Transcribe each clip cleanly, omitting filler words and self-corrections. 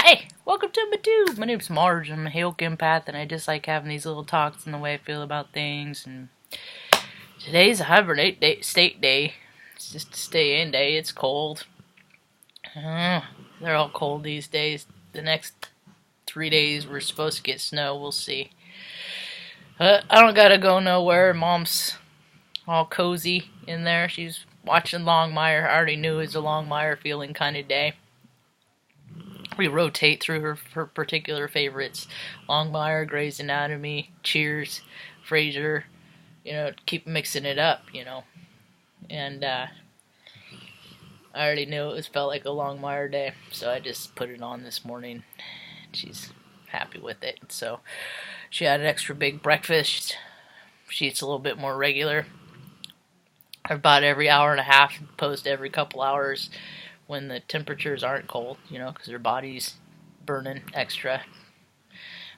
Hi, welcome to my tube. My name's Marge. I'm a Hale empath, and I just like having these little talks and the way I feel about things. And today's a hibernate state day. It's just a stay-in day. It's cold. They're all cold these days. The next 3 days we're supposed to get snow. We'll see. I don't gotta go nowhere. Mom's all cozy in there. She's watching Longmire. I already knew it was a Longmire feeling kind of day. We rotate through her particular favorites. Longmire, Grey's Anatomy, Cheers, Frasier. Keep mixing it up, And I already knew it felt like a Longmire day, so I just put it on this morning. She's happy with it. So she had an extra big breakfast. She eats a little bit more regular. About every hour and a half, post every couple hours when the temperatures aren't cold, because her body's burning extra.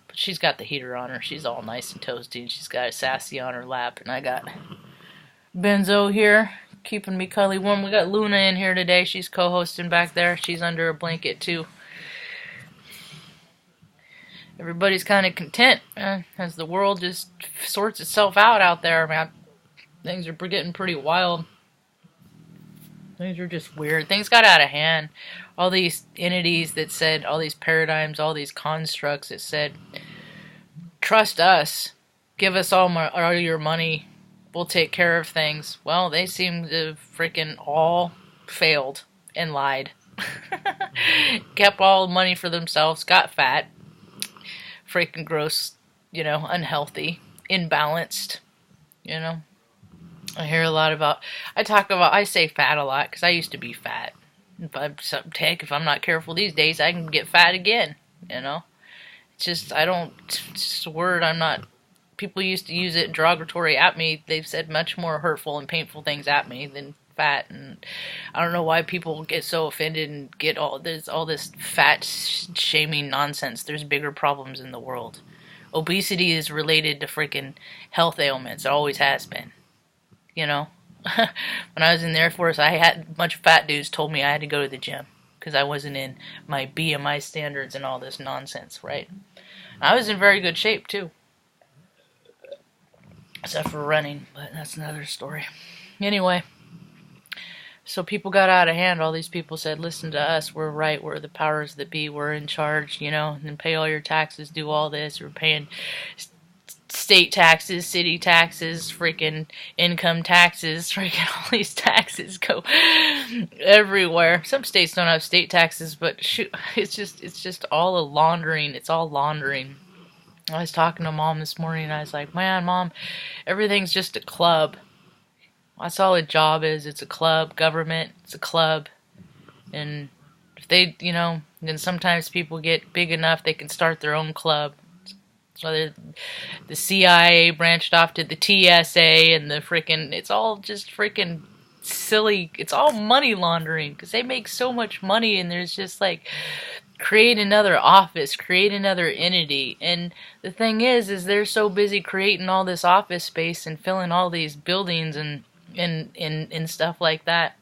But she's got the heater on her. She's all nice and toasty. She's got a Sassy on her lap, and I got Benzo here, keeping me cuddly warm. We got Luna in here today. She's co-hosting back there. She's under a blanket, too. Everybody's kind of content as the world just sorts itself out there, man. Things are getting pretty wild. Things are just weird. Things got out of hand. All these entities that said, all these paradigms, all these constructs that said, trust us, give us all your money, we'll take care of things. Well, they seem to have freaking all failed and lied. Kept all the money for themselves, got fat, freaking gross, unhealthy, imbalanced, I hear a lot about, I say fat a lot because I used to be fat. If I'm not careful these days, I can get fat again, It's just, it's just a word I'm not, people used to use it derogatory at me. They've said much more hurtful and painful things at me than fat, and I don't know why people get so offended and get all this fat shaming nonsense. There's bigger problems in the world. Obesity is related to freaking health ailments. It always has been. When I was in the Air Force, I had a bunch of fat dudes told me I had to go to the gym because I wasn't in my BMI standards and all this nonsense, right? I was in very good shape, too. Except for running, but that's another story. Anyway, so people got out of hand. All these people said, listen to us, we're right, we're the powers that be, we're in charge, and pay all your taxes, do all this, we're paying state taxes, city taxes, freaking income taxes, freaking all these taxes go everywhere. Some states don't have state taxes, but shoot, it's just all a laundering. It's all laundering. I was talking to Mom this morning, and I was like, man, Mom, everything's just a club. That's all a job is. It's a club. Government, it's a club. And if they, then sometimes people get big enough, they can start their own club. So the CIA branched off to the TSA and the freaking, it's all just freaking silly. It's all money laundering because they make so much money, and there's just like, create another office, create another entity. And the thing is they're so busy creating all this office space and filling all these buildings and stuff like that.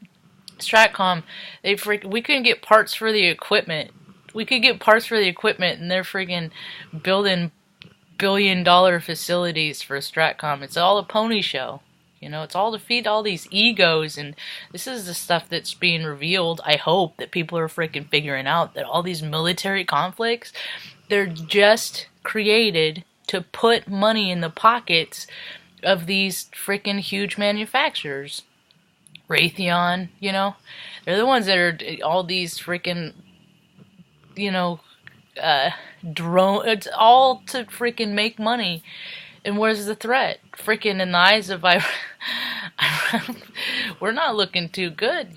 Stratcom, we couldn't get parts for the equipment. We could get parts for the equipment, and they're freaking building billion-dollar facilities for Stratcom. It's all a pony show. It's all to feed all these egos, and this is the stuff that's being revealed. I hope that people are freaking figuring out that all these military conflicts, they're just created to put money in the pockets of these freaking huge manufacturers. Raytheon, they're the ones that are all these freaking, drone. It's all to freaking make money. And where's the threat? Freaking in the eyes of we're not looking too good,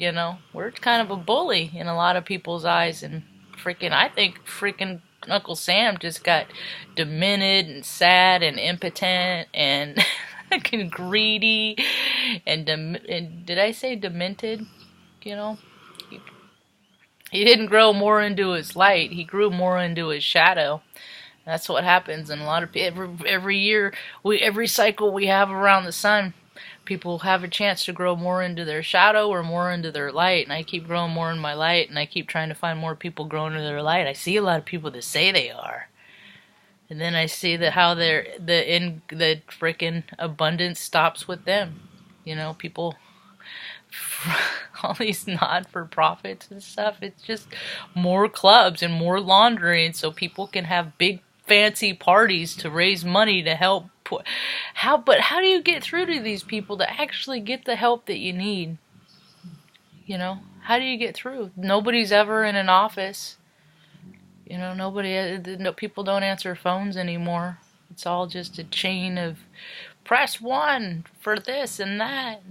We're kind of a bully in a lot of people's eyes, and I think freaking Uncle Sam just got demented and sad and impotent and fucking greedy and did I say demented? He didn't grow more into his light. He grew more into his shadow. That's what happens in a lot of every year. Every cycle we have around the sun, people have a chance to grow more into their shadow or more into their light, and I keep growing more in my light, and I keep trying to find more people growing into their light. I see a lot of people that say they are, and then I see that how the freaking abundance stops with them. You know, people, all these not-for-profits and stuff. It's just more clubs and more laundering, so people can have big fancy parties to raise money to help. But how do you get through to these people to actually get the help that you need? You know, how do you get through? Nobody's ever in an office. You know, people don't answer phones anymore. It's all just a chain of press 1 for this and that.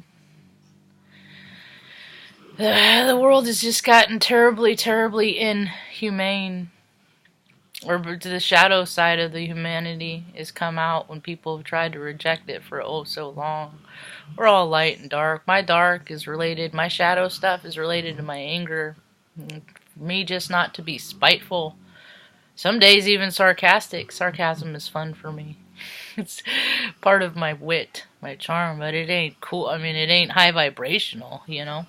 The world has just gotten terribly, terribly inhumane. Or the shadow side of the humanity has come out when people have tried to reject it for oh so long. We're all light and dark. My dark is related, my shadow stuff is related to my anger. Me just not to be spiteful. Some days even sarcastic. Sarcasm is fun for me. It's part of my wit, my charm, but it ain't cool. I mean, it ain't high vibrational, you know.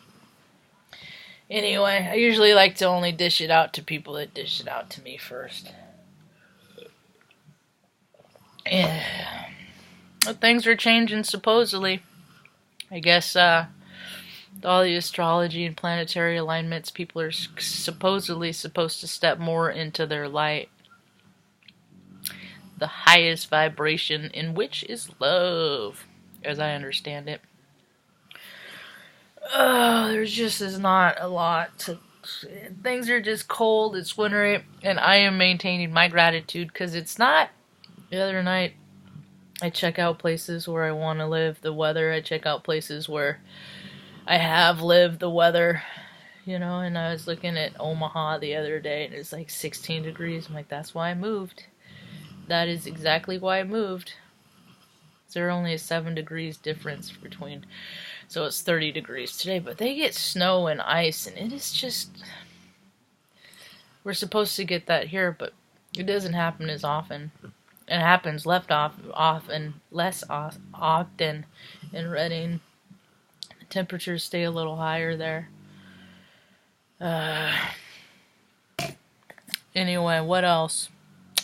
Anyway, I usually like to only dish it out to people that dish it out to me first. Yeah. Well, things are changing supposedly. I guess all the astrology and planetary alignments, people are supposedly supposed to step more into their light. The highest vibration in which is love, as I understand it. There's just is not a lot to. Things are just cold, it's wintry, and I am maintaining my gratitude because it's not. The other night, I check out places where I want to live, the weather. I check out places where I have lived the weather, you know, and I was looking at Omaha the other day, and it's like 16 degrees. I'm like, that's why I moved. That is exactly why I moved. There only a 7 degrees difference between, so it's 30 degrees today, but they get snow and ice, and it is just, we're supposed to get that here, but it doesn't happen as often. It happens less often in Redding. The temperatures stay a little higher there. Anyway, what else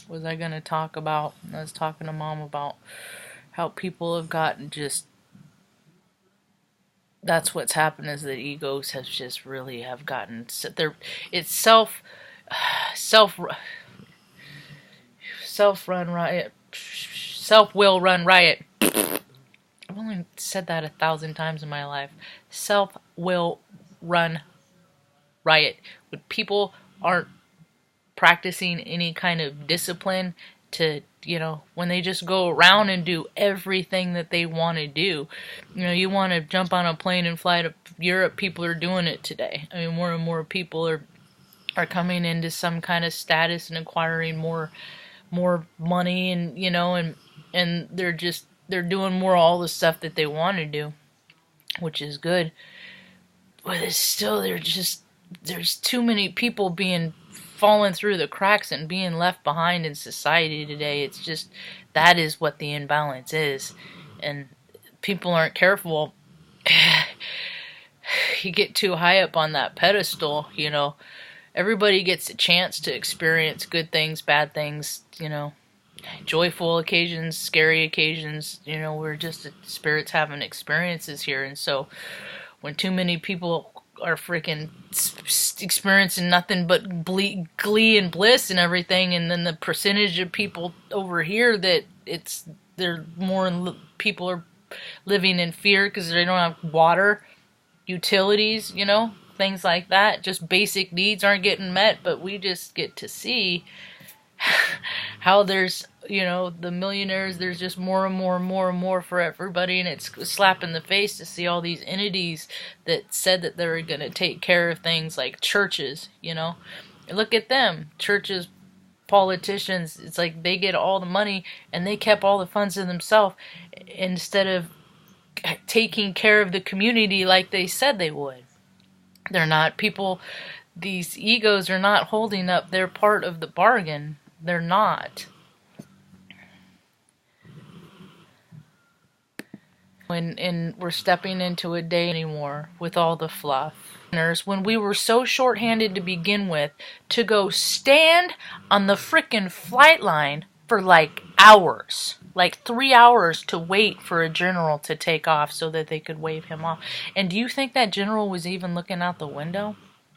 was I going to talk about? I was talking to Mom about how people have gotten just, that's what's happened is that egos have just really have gotten, it's self-run riot, self-will run riot. I've only said that 1,000 times in my life. Self-will run riot. When people aren't practicing any kind of discipline to, you know, when they just go around and do everything that they want to do. You know, you want to jump on a plane and fly to Europe, people are doing it today. I mean, more and more people are coming into some kind of status and acquiring more money, and, you know, and they're doing more all the stuff that they want to do, which is good. But it's still, there's too many people falling through the cracks and being left behind in society today. It's just, that is what the imbalance is. And people aren't careful. You get too high up on that pedestal, you know. Everybody gets a chance to experience good things, bad things, you know. Joyful occasions, scary occasions, you know. We're just spirits having experiences here. And so when too many people are freaking experiencing nothing but glee and bliss and everything, and then the percentage of people over here that people are living in fear because they don't have water, utilities, you know, things like that. Just basic needs aren't getting met, but we just get to see how there's, you know, the millionaires, there's just more and more and more and more for everybody, and it's a slap in the face to see all these entities that said that they were going to take care of things like churches, you know. Look at them, churches, politicians, it's like they get all the money and they kept all the funds to themselves instead of taking care of the community like they said they would. They're not people, these egos are not holding up their part of the bargain. They're not. And we're stepping into a day anymore with all the fluff. When we were so short-handed to begin with, to go stand on the frickin' flight line for like hours, like 3 hours to wait for a general to take off so that they could wave him off. And do you think that general was even looking out the window?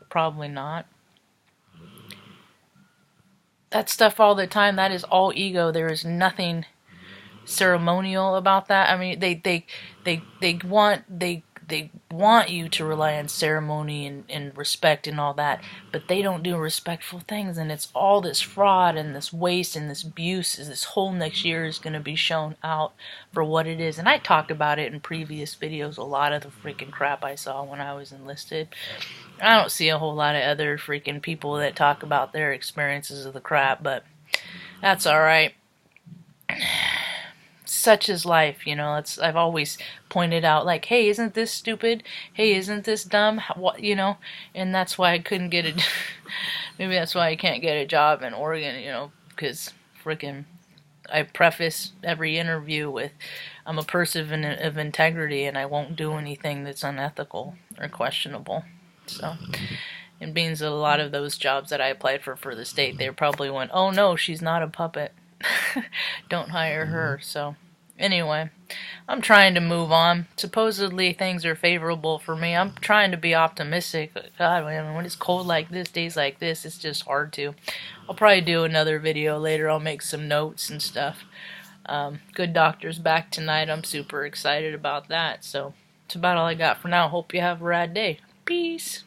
Probably not. That stuff all the time, that is all ego. There is nothing ceremonial about that. I mean, they want you to rely on ceremony and respect and all that, but they don't do respectful things, and it's all this fraud and this waste and this abuse. This whole next year is going to be shown out for what it is. And I talked about it in previous videos, a lot of the freaking crap I saw when I was enlisted. I don't see a whole lot of other freaking people that talk about their experiences of the crap, but that's alright. Such is life, you know. I've always pointed out, like, hey, isn't this stupid? Hey, isn't this dumb? What, you know? And that's why I couldn't get it. Maybe that's why I can't get a job in Oregon, you know, because freaking I preface every interview with, I'm a person of integrity, and I won't do anything that's unethical or questionable. So, it means that a lot of those jobs that I applied for the state, they probably went, oh no, she's not a puppet. Don't hire her. So anyway, I'm trying to move on. Supposedly things are favorable for me. I'm trying to be optimistic. God, when it's cold like this, days like this, it's just hard to. I'll probably do another video later. I'll make some notes and stuff. Good Doctor's back tonight. I'm super excited about that. So that's about all I got for now. Hope you have a rad day. Peace.